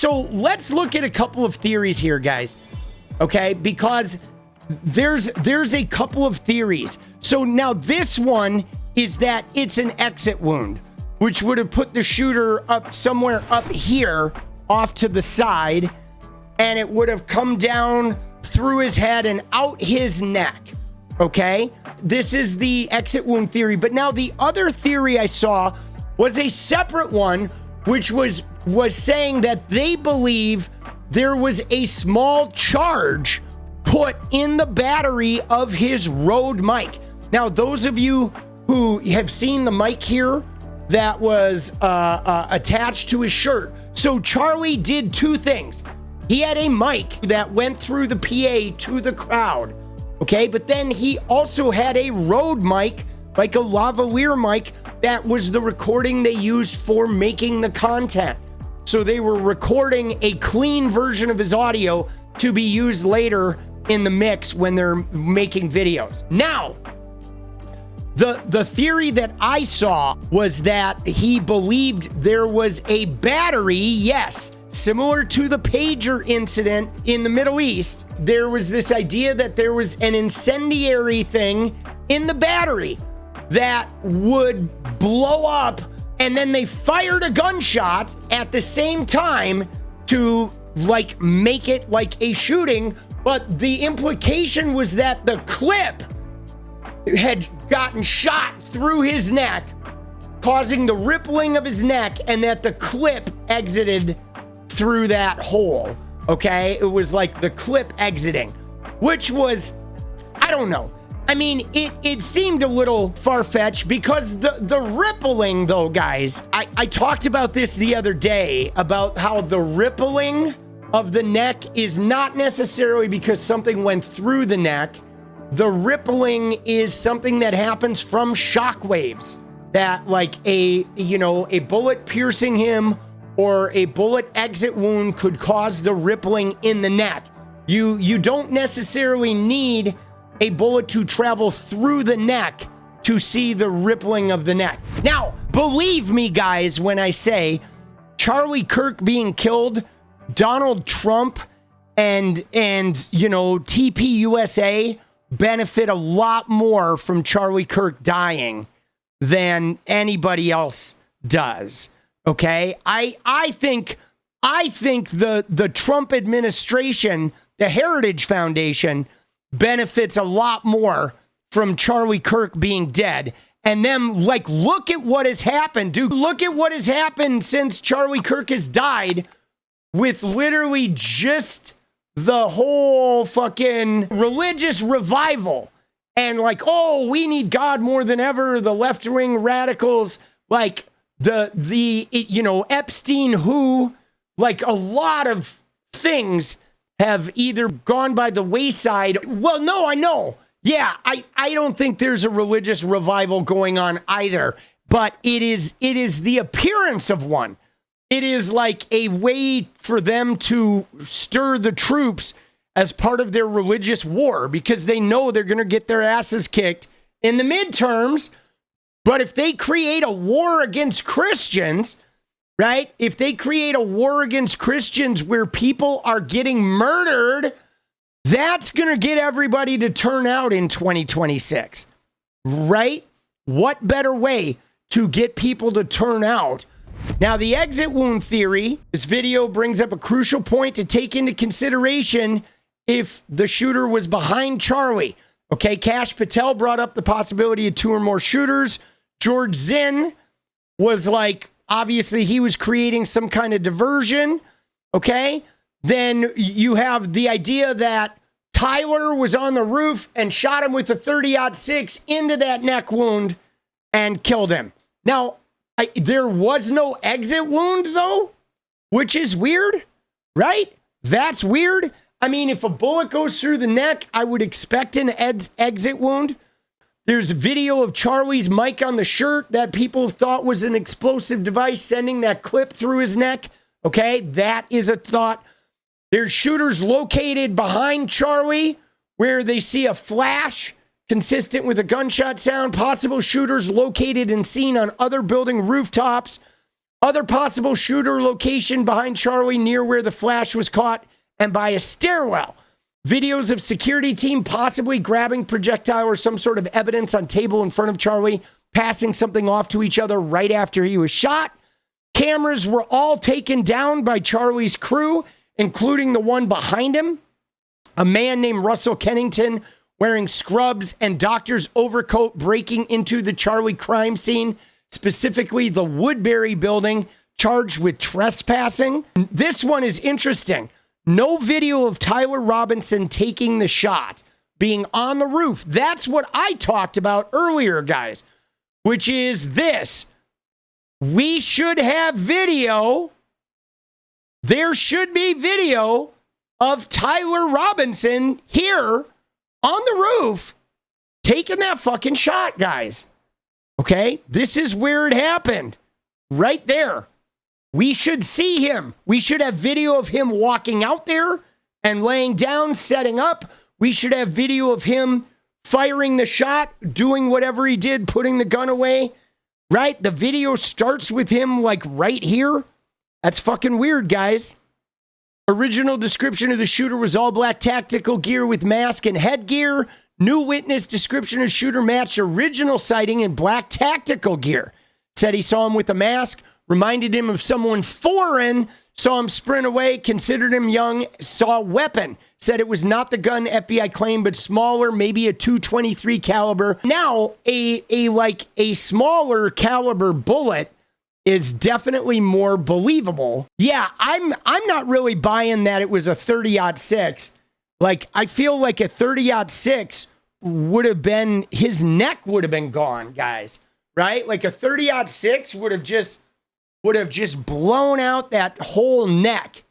so let's look at a couple of theories here, guys. Okay, because there's a couple of theories. So now this one is that it's an exit wound, which would have put the shooter up somewhere up here off to the side, and it would have come down through his head and out his neck. Okay, this is the exit wound theory. But now the other theory I saw was a separate one, which was saying that they believe there was a small charge put in the battery of his Rode mic. Now, those of you who have seen the mic here that was attached to his shirt. So Charlie did two things. He had a mic that went through the PA to the crowd. Okay, but then he also had a Rode mic, like a lavalier mic, that was the recording they used for making the content. So they were recording a clean version of his audio to be used later in the mix when they're making videos. Now, the theory that I saw was that he believed there was a battery, yes, similar to the pager incident in the Middle East. There was this idea that there was an incendiary thing in the battery that would blow up, and then they fired a gunshot at the same time to like make it like a shooting. But the implication was that the clip had gotten shot through his neck, causing the rippling of his neck, and that the clip exited through that hole. Okay, it was like the clip exiting, which was, I don't know. I mean, it seemed a little far-fetched because the rippling, though, guys, I talked about this the other day about how the rippling of the neck is not necessarily because something went through the neck. The rippling is something that happens from shock waves, that like a bullet piercing him or a bullet exit wound could cause the rippling in the neck. You don't necessarily need a bullet to travel through the neck to see the rippling of the neck. Now, believe me, guys, when I say Charlie Kirk being killed, Donald Trump and tpusa benefit a lot more from Charlie Kirk dying than anybody else does. Okay, I think the Trump administration, the Heritage Foundation, benefits a lot more from Charlie Kirk being dead. And then, like, look at what has happened, dude. Look at what has happened since Charlie Kirk has died, with literally just the whole fucking religious revival. And like, oh, we need God more than ever. The left-wing radicals, like Epstein who, like a lot of things have either gone by the wayside. Well, no, I know. Yeah, I don't think there's a religious revival going on either, but it is the appearance of one. It is like a way for them to stir the troops as part of their religious war, because they know they're going to get their asses kicked in the midterms. But if they create a war against Christians, right? If they create a war against Christians where people are getting murdered, that's going to get everybody to turn out in 2026, right? What better way to get people to turn out? Now, the exit wound theory, this video brings up a crucial point to take into consideration if the shooter was behind Charlie. Okay, 𝗙ście Patel brought up the possibility of two or more shooters. George Zinn was like, obviously he was creating some kind of diversion. Okay, then you have the idea that Tyler was on the roof and shot him with a 30-06 into that neck wound and killed him. Now, there was no exit wound, though, which is weird, right? That's weird. I mean, if a bullet goes through the neck, I would expect an exit wound. There's video of Charlie's mic on the shirt that people thought was an explosive device sending that clip through his neck. Okay, that is a thought. There's shooters located behind Charlie where they see a flash consistent with a gunshot sound. Possible shooters located and seen on other building rooftops Other possible shooter location behind Charlie near where the flash was caught and by a stairwell. Videos of security team possibly grabbing projectile or some sort of evidence on table in front of Charlie, passing something off to each other right after he was shot. Cameras were all taken down by Charlie's crew, including the one behind him. A man named Russell Kennington wearing scrubs and doctor's overcoat breaking into the Charlie crime scene, specifically the Woodbury building, charged with trespassing. This one is interesting. No video of Tyler Robinson taking the shot, being on the roof. That's what I talked about earlier, guys, which is this. We should have video. There should be video of Tyler Robinson here on the roof taking that fucking shot, guys. Okay? This is where it happened. Right there. We should see him. We should have video of him walking out there and laying down, setting up. We should have video of him firing the shot, doing whatever he did, putting the gun away. Right? The video starts with him like right here. That's fucking weird, guys. Original description of the shooter was all black tactical gear with mask and headgear. New witness description of shooter matched original sighting in black tactical gear. Said he saw him with a mask, reminded him of someone foreign, saw him sprint away, considered him young, saw a weapon. Said it was not the gun FBI claimed, but smaller, maybe a .223 caliber. Now, a smaller caliber bullet is definitely more believable. Yeah, I'm not really buying that it was a 30-06. Like, I feel like a 30-06 would have been, his neck would have been gone, guys. Right? Like a 30-06 would have just blown out that whole neck.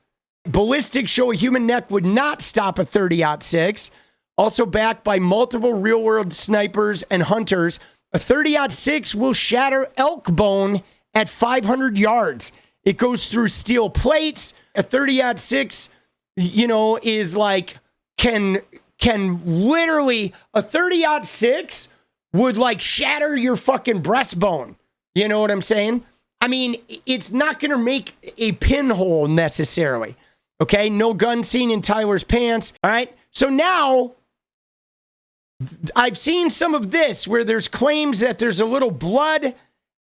Ballistics show a human neck would not stop a 30-06. Also backed by multiple real-world snipers and hunters, a 30-06 will shatter elk bone at 500 yards. It goes through steel plates. A 30-06, is like, can literally, a 30-06 would like shatter your fucking breastbone. You know what I'm saying? I mean, it's not going to make a pinhole necessarily. Okay, no gun seen in Tyler's pants. All right, so now I've seen some of this where there's claims that there's a little blood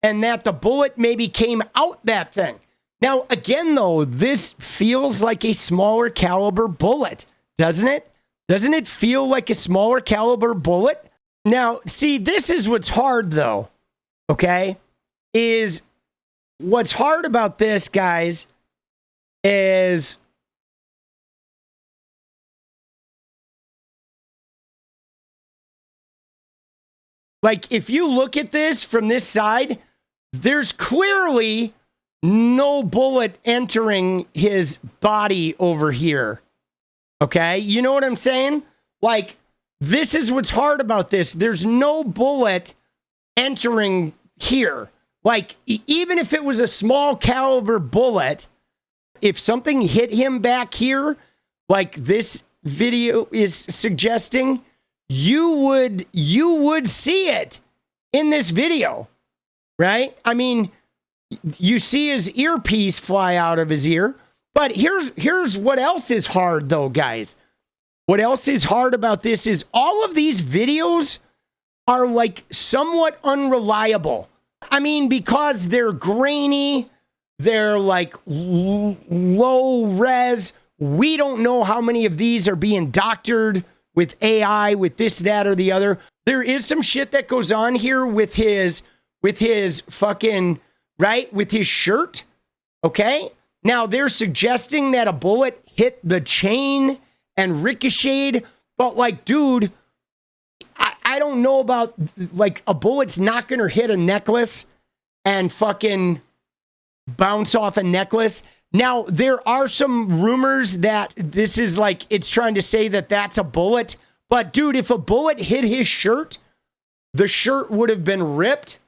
and that the bullet maybe came out that thing. Now, again, though, this feels like a smaller caliber bullet, doesn't it? Doesn't it feel like a smaller caliber bullet? Now, see, this is what's hard, though, okay, is what's hard about this, guys, is like, if you look at this from this side, there's clearly no bullet entering his body over here. Okay? You know what I'm saying? Like, this is what's hard about this. There's no bullet entering here. Like, even if it was a small caliber bullet, if something hit him back here, like this video is suggesting, you would see it in this video, right? I mean, you see his earpiece fly out of his ear. But here's what else is hard, though, guys. What else is hard about this is all of these videos are like somewhat unreliable. I mean, because they're grainy, they're like low res. We don't know how many of these are being doctored with AI, with this, that, or the other. There is some shit that goes on here with his fucking, right, with his shirt, okay? Now, they're suggesting that a bullet hit the chain and ricocheted, but like, dude, I don't know about, like, a bullet's not going to hit a necklace and fucking bounce off a necklace. Now, there are some rumors that this is like, it's trying to say that that's a bullet. But, dude, if a bullet hit his shirt, the shirt would have been ripped,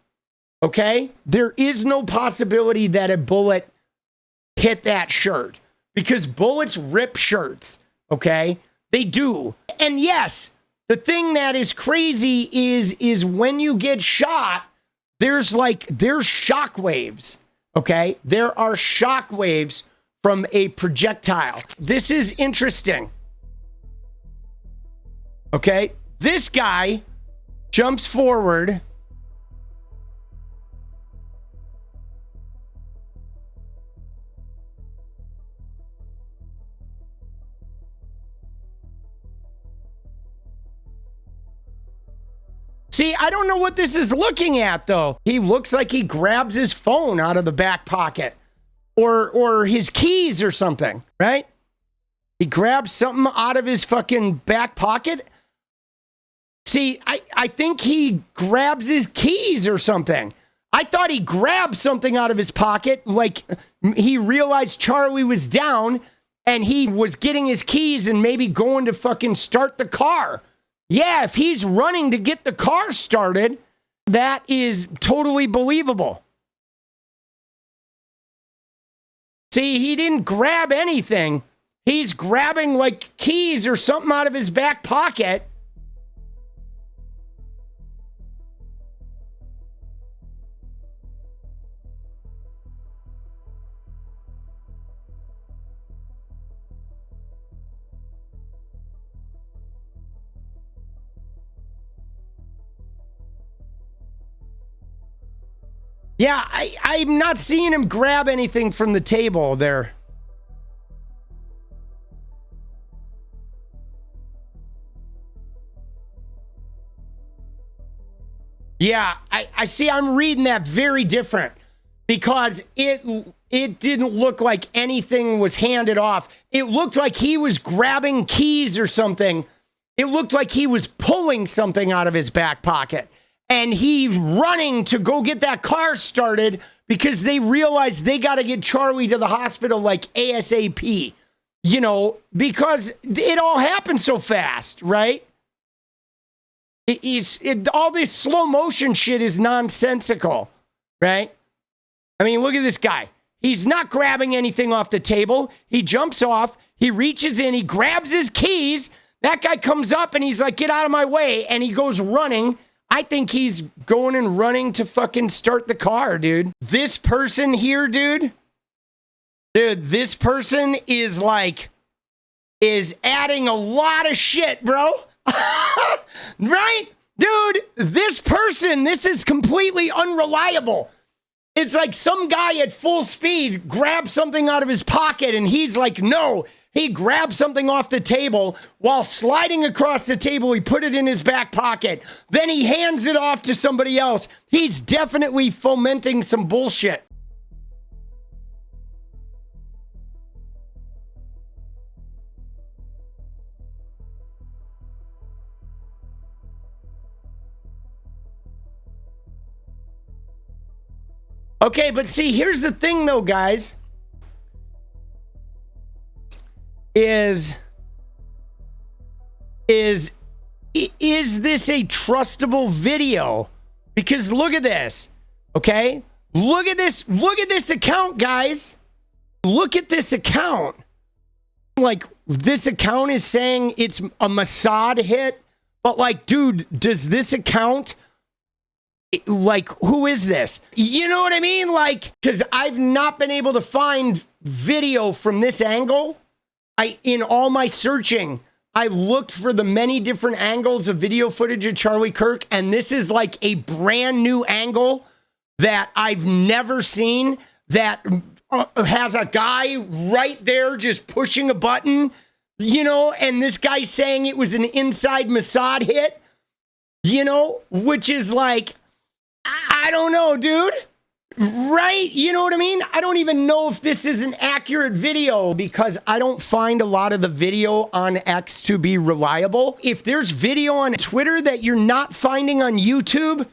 okay? There is no possibility that a bullet hit that shirt because bullets rip shirts, okay? They do. And yes, the thing that is crazy is when you get shot, there's shock waves, Okay? There are shock waves from a projectile. This is interesting. Okay? This guy jumps forward. See, I don't know what this is looking at, though. He looks like he grabs his phone out of the back pocket or his keys or something, right? He grabs something out of his fucking back pocket. See, I think he grabs his keys or something. I thought he grabbed something out of his pocket, like he realized Charlie was down and he was getting his keys and maybe going to fucking start the car. Yeah, if he's running to get the car started, that is totally believable. See, he didn't grab anything. He's grabbing like keys or something out of his back pocket. Yeah, I'm not seeing him grab anything from the table there. Yeah, I see. I'm reading that very different because it didn't look like anything was handed off. It looked like he was grabbing keys or something. It looked like he was pulling something out of his back pocket. And he's running to go get that car started because they realized they got to get Charlie to the hospital like ASAP, you know, because it all happened so fast, right? All this slow motion shit is nonsensical, right? I mean, look at this guy. He's not grabbing anything off the table. He jumps off. He reaches in. He grabs his keys. That guy comes up and he's like, get out of my way. And he goes running. I think he's going and running to fucking start the car, dude. This person here, dude, this person is adding a lot of shit, bro. Right? Dude, this is completely unreliable. It's like some guy at full speed grabs something out of his pocket and he's like, no. He grabbed something off the table while sliding across the table. He put it in his back pocket. Then he hands it off to somebody else. He's definitely fomenting some bullshit. Okay, but see, here's the thing though, guys. Is this a trustable video? Because look at this, okay? Look at this account, guys. Look at this account. Like, this account is saying it's a Mossad hit, but like, dude, does this account, like, who is this? You know what I mean? Like, because I've not been able to find video from this angle. In all my searching, I looked for the many different angles of video footage of Charlie Kirk, and this is like a brand new angle that I've never seen that has a guy right there just pushing a button, you know, and this guy saying it was an inside Mossad hit, you know, which is like, I don't know, dude. Right? You know what I mean? I don't even know if this is an accurate video because I don't find a lot of the video on X to be reliable. If there's video on Twitter that you're not finding on YouTube,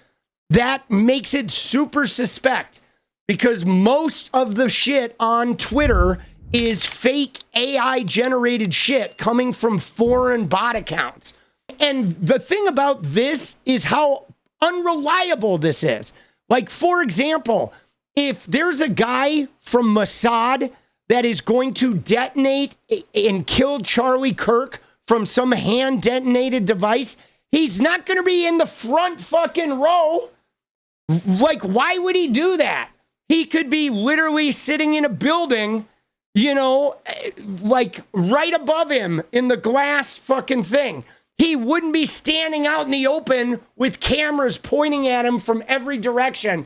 that makes it super suspect because most of the shit on Twitter is fake AI generated shit coming from foreign bot accounts. And the thing about this is how unreliable this is. Like, for example, if there's a guy from Mossad that is going to detonate and kill Charlie Kirk from some hand detonated device, he's not going to be in the front fucking row. Like, why would he do that? He could be literally sitting in a building, you know, like right above him in the glass fucking thing. He wouldn't be standing out in the open with cameras pointing at him from every direction,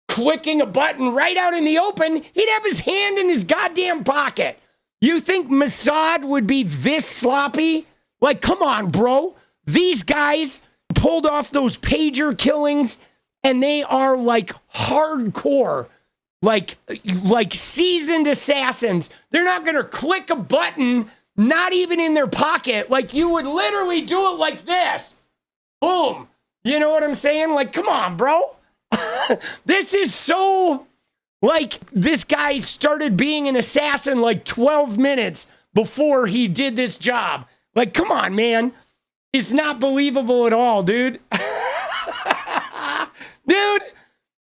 clicking a button right out in the open. He'd have his hand in his goddamn pocket. You think Mossad would be this sloppy? Like, come on, bro. These guys pulled off those pager killings, and they are like hardcore, like seasoned assassins. They're not going to click a button, not even in their pocket. Like, you would literally do it like this. Boom. You know what I'm saying? Like, come on, bro. This is so, like, this guy started being an assassin like 12 minutes before he did this job. Like, come on, man. It's not believable at all, dude. Dude.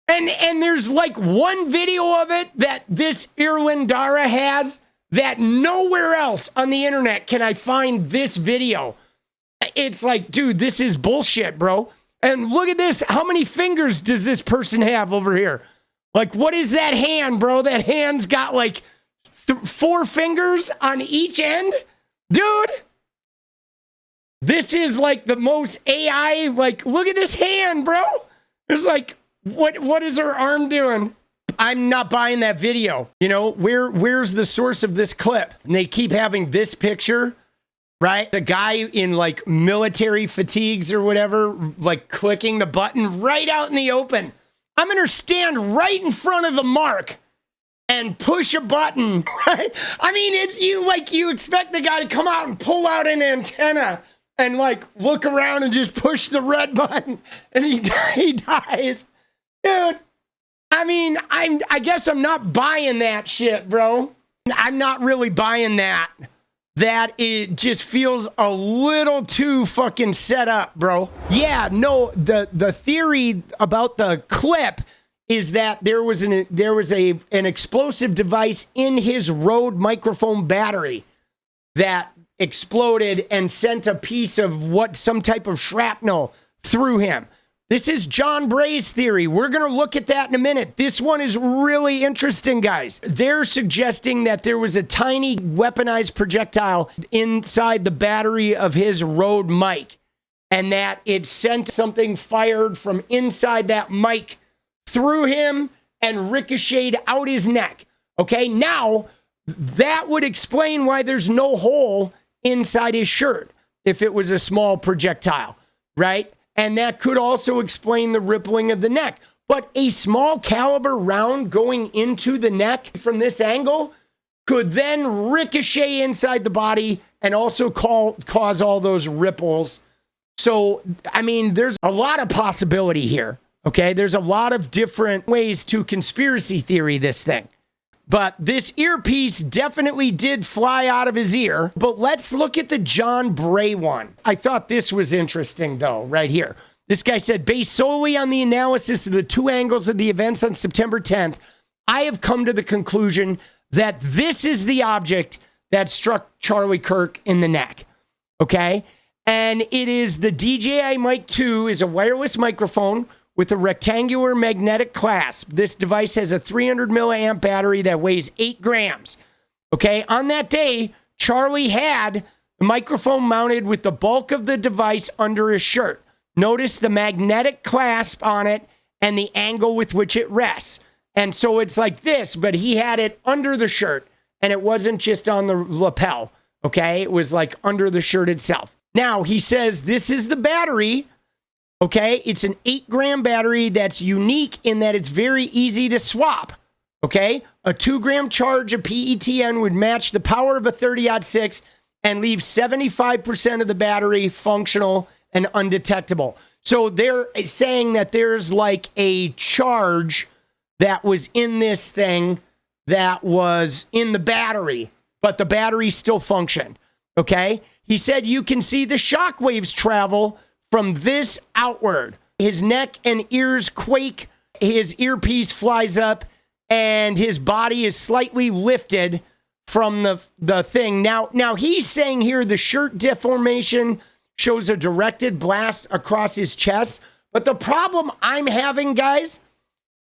And there's like one video of it that this 𝗙𝗍𝗪𝗓 has that nowhere else on the internet can I find this video. It's like, dude, this is bullshit, bro. And look at this. How many fingers does this person have over here? Like, what is that hand, bro? That hand's got like 4 fingers on each end? Dude, this is like the most AI, like, look at this hand, bro. There's like, what is her arm doing? I'm not buying that video. You know, where's the source of this clip? And they keep having this picture, right? The guy in like military fatigues or whatever, like clicking the button right out in the open. I'm going to stand right in front of the mark and push a button, right? I mean, it's you expect the guy to come out and pull out an antenna and like look around and just push the red button and he dies. Dude, I mean, I guess I'm not buying that shit, bro. I'm not really buying that. That it just feels a little too fucking set up, bro. Yeah, no, the theory about the clip is that there was an explosive device in his Rode microphone battery that exploded and sent a piece of some type of shrapnel through him. This is John Bray's theory. We're going to look at that in a minute. This one is really interesting, guys. They're suggesting that there was a tiny weaponized projectile inside the battery of his Rode mic and that it sent something fired from inside that mic through him and ricocheted out his neck. Okay, now that would explain why there's no hole inside his shirt if it was a small projectile, right? And that could also explain the rippling of the neck. But a small caliber round going into the neck from this angle could then ricochet inside the body and also cause all those ripples. So, I mean, there's a lot of possibility here, okay? There's a lot of different ways to conspiracy theory this thing. But this earpiece definitely did fly out of his ear. But let's look at the John Bray one. I thought this was interesting, though, right here. This guy said, based solely on the analysis of the 2 angles of the events on September 10th, I have come to the conclusion that this is the object that struck Charlie Kirk in the neck. Okay? And it is the DJI Mic 2 is a wireless microphone with a rectangular magnetic clasp. This device has a 300 milliamp battery that weighs 8 grams. Okay, on that day, Charlie had the microphone mounted with the bulk of the device under his shirt. Notice the magnetic clasp on it and the angle with which it rests. And so it's like this, but he had it under the shirt and it wasn't just on the lapel. Okay, it was like under the shirt itself. Now, he says this is the battery. Okay, it's an 8-gram battery that's unique in that it's very easy to swap. Okay, a 2-gram charge of PETN would match the power of a 30-06 and leave 75% of the battery functional and undetectable. So they're saying that there's like a charge that was in this thing that was in the battery, but the battery still functioned. Okay, he said you can see the shock waves travel from this outward. His neck and ears quake, his earpiece flies up, and his body is slightly lifted from the thing. Now he's saying here the shirt deformation shows a directed blast across his chest. But the problem I'm having, guys,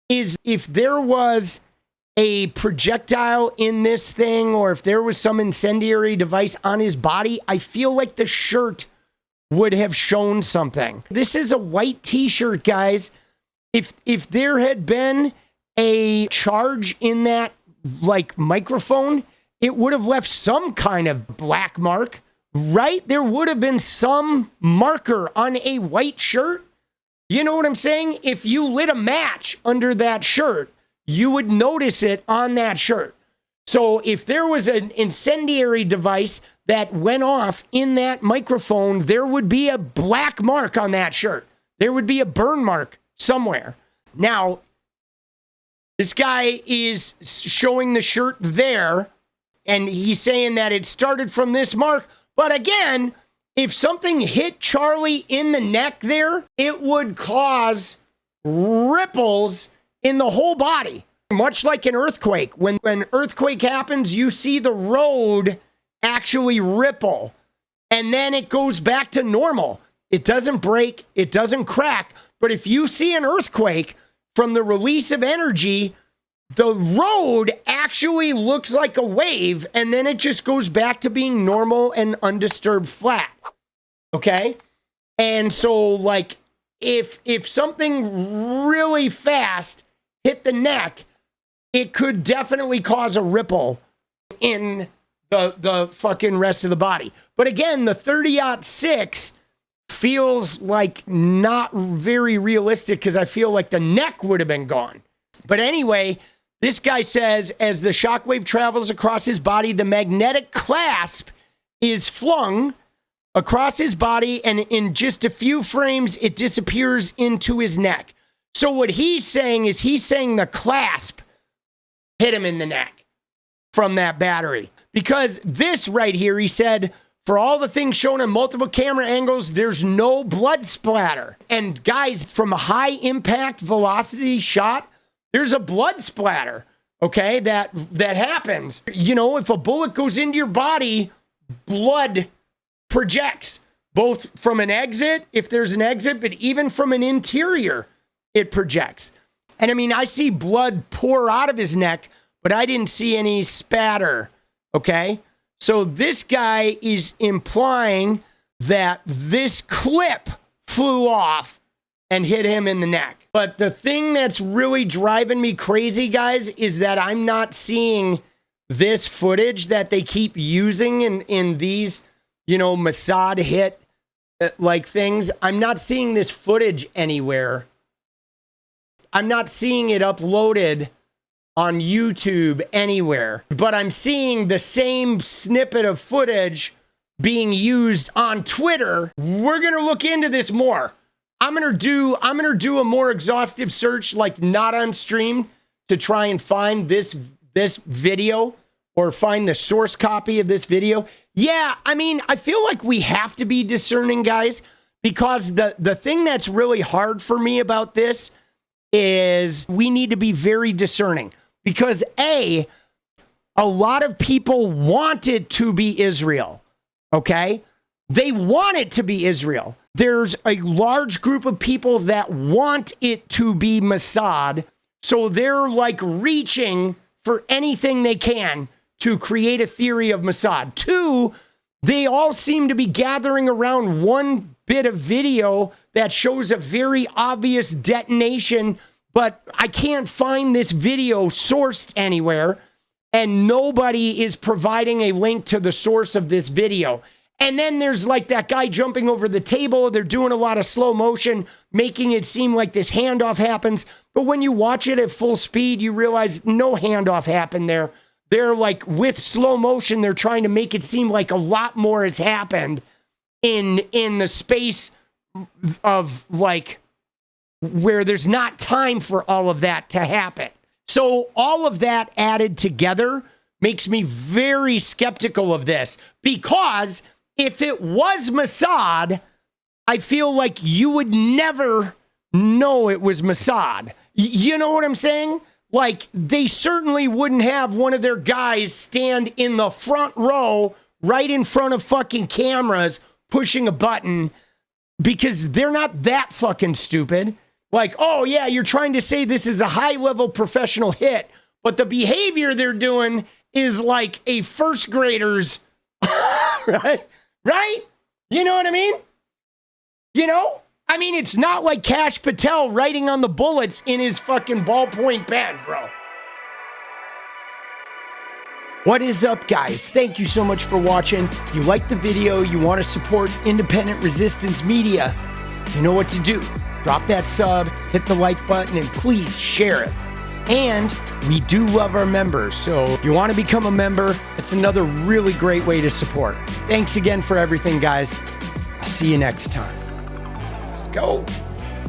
is if there was a projectile in this thing, or if there was some incendiary device on his body, I feel like the shirt would have shown something. This is a white t-shirt, guys. If there had been a charge in that like microphone, it would have left some kind of black mark, right? There would have been some marker on a white shirt. You know what I'm saying? If you lit a match under that shirt, you would notice it on that shirt. So if there was an incendiary device that went off in that microphone, there would be a black mark on that shirt. There would be a burn mark somewhere. Now, this guy is showing the shirt there, and he's saying that it started from this mark. But again, if something hit Charlie in the neck there, it would cause ripples in the whole body. Much like an earthquake. When an earthquake happens, you see the road actually ripple. And then it goes back to normal. It doesn't break. It doesn't crack. But if you see an earthquake from the release of energy, the road actually looks like a wave, and then it just goes back to being normal and undisturbed flat. Okay? And so, like, if something really fast hit the neck, it could definitely cause a ripple in the fucking rest of the body. But again, the 𝗙𝗙𝗏𝗪 feels like not very realistic, because I feel like the neck would have been gone. But anyway, this guy says, as the shockwave travels across his body, the magnetic clasp is flung across his body, and in just a few frames, it disappears into his neck. So what he's saying is, he's saying the clasp hit him in the neck from that battery. Because this right here, he said, for all the things shown on multiple camera angles, there's no blood splatter. And guys, from a high impact velocity shot, there's a blood splatter, okay, that happens. You know, if a bullet goes into your body, blood projects, both from an exit, if there's an exit, but even from an interior, it projects. And I mean, I see blood pour out of his neck, but I didn't see any spatter, okay? So this guy is implying that this clip flew off and hit him in the neck. But the thing that's really driving me crazy, guys, is that I'm not seeing this footage that they keep using in these, you know, Mossad hit like things. I'm not seeing this footage anywhere. I'm not seeing it uploaded on YouTube anywhere, but I'm seeing the same snippet of footage being used on Twitter. We're going to look into this more. I'm going to do a more exhaustive search, like not on stream, to try and find this video, or find the source copy of this video. Yeah, I mean, I feel like we have to be discerning, guys, because the thing that's really hard for me about this is we need to be very discerning. Because a lot of people want it to be Israel, okay? They want it to be Israel. There's a large group of people that want it to be Mossad, so they're like reaching for anything they can to create a theory of Mossad. Two, they all seem to be gathering around one bit of video that shows a very obvious detonation, but I can't find this video sourced anywhere, and nobody is providing a link to the source of this video. And then there's like that guy jumping over the table. They're doing a lot of slow motion, making it seem like this handoff happens. But when you watch it at full speed, you realize no handoff happened there. They're like, with slow motion, they're trying to make it seem like a lot more has happened in the space of like, where there's not time for all of that to happen. So all of that added together makes me very skeptical of this, because if it was Mossad, I feel like you would never know it was Mossad. You know what I'm saying? Like, they certainly wouldn't have one of their guys stand in the front row right in front of fucking cameras pushing a button, because they're not that fucking stupid. Like, oh yeah, you're trying to say this is a high-level professional hit, but the behavior they're doing is like a first grader's, right? Right? You know what I mean? You know? I mean, it's not like 𝗙ście Patel writing on the bullets in his fucking ballpoint pen, bro. What is up, guys? Thank you so much for watching. You like the video, you want to support independent resistance media, you know what to do. Drop that sub, hit the like button, and please share it. And we do love our members, so if you want to become a member, it's another really great way to support. Thanks again for everything, guys. I'll see you next time. Let's go.